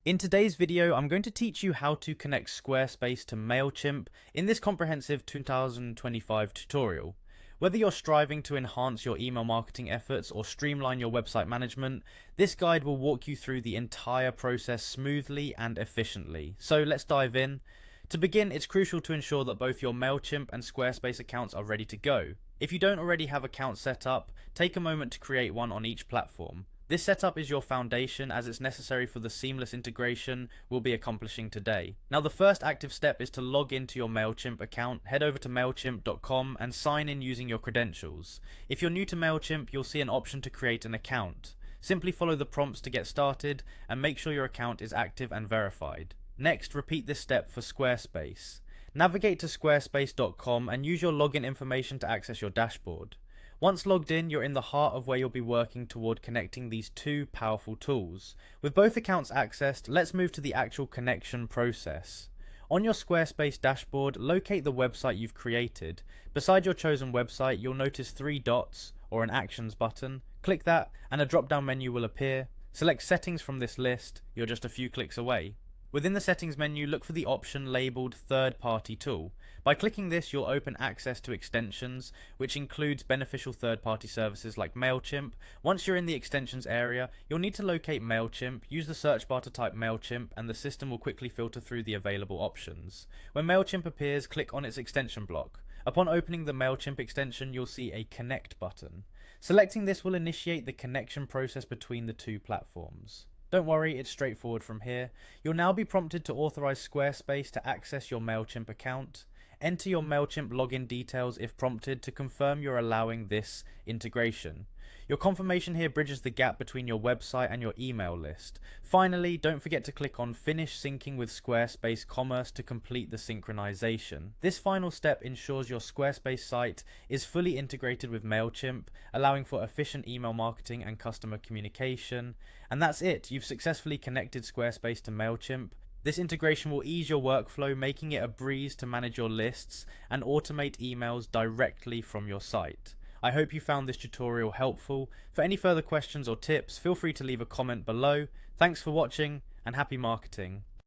In today's video, I'm going to teach you how to connect Squarespace to Mailchimp in this comprehensive 2025 tutorial. Whether you're striving to enhance your email marketing efforts or streamline your website management, this guide will walk you through the entire process smoothly and efficiently. So let's dive in. To begin, it's crucial to ensure that both your Mailchimp and Squarespace accounts are ready to go. If you don't already have accounts set up, take a moment to create one on each platform. This setup is your foundation as it's necessary for the seamless integration we'll be accomplishing today. Now the first active step is to log into your Mailchimp account. Head over to mailchimp.com and sign in using your credentials. If you're new to Mailchimp, you'll see an option to create an account. Simply follow the prompts to get started and make sure your account is active and verified. Next, repeat this step for Squarespace. Navigate to squarespace.com and use your login information to access your dashboard. Once logged in, you're in the heart of where you'll be working toward connecting these two powerful tools. With both accounts accessed, let's move to the actual connection process. On your Squarespace dashboard, locate the website you've created. Beside your chosen website, you'll notice three dots, or an Actions button. Click that, and a drop-down menu will appear. Select Settings from this list. You're just a few clicks away. Within the settings menu, look for the option labelled Third Party Tool. By clicking this, you'll open access to extensions, which includes beneficial third-party services like Mailchimp. Once you're in the extensions area, you'll need to locate Mailchimp, use the search bar to type Mailchimp, and the system will quickly filter through the available options. When Mailchimp appears, click on its extension block. Upon opening the Mailchimp extension, you'll see a Connect button. Selecting this will initiate the connection process between the two platforms. Don't worry, it's straightforward from here. You'll now be prompted to authorize Squarespace to access your Mailchimp account. Enter your Mailchimp login details if prompted to confirm you're allowing this integration. Your confirmation here bridges the gap between your website and your email list. Finally, don't forget to click on Finish Syncing with Squarespace Commerce to complete the synchronization. This final step ensures your Squarespace site is fully integrated with Mailchimp, allowing for efficient email marketing and customer communication. And that's it, you've successfully connected Squarespace to Mailchimp. This integration will ease your workflow, making it a breeze to manage your lists and automate emails directly from your site. I hope you found this tutorial helpful. For any further questions or tips, feel free to leave a comment below. Thanks for watching and happy marketing.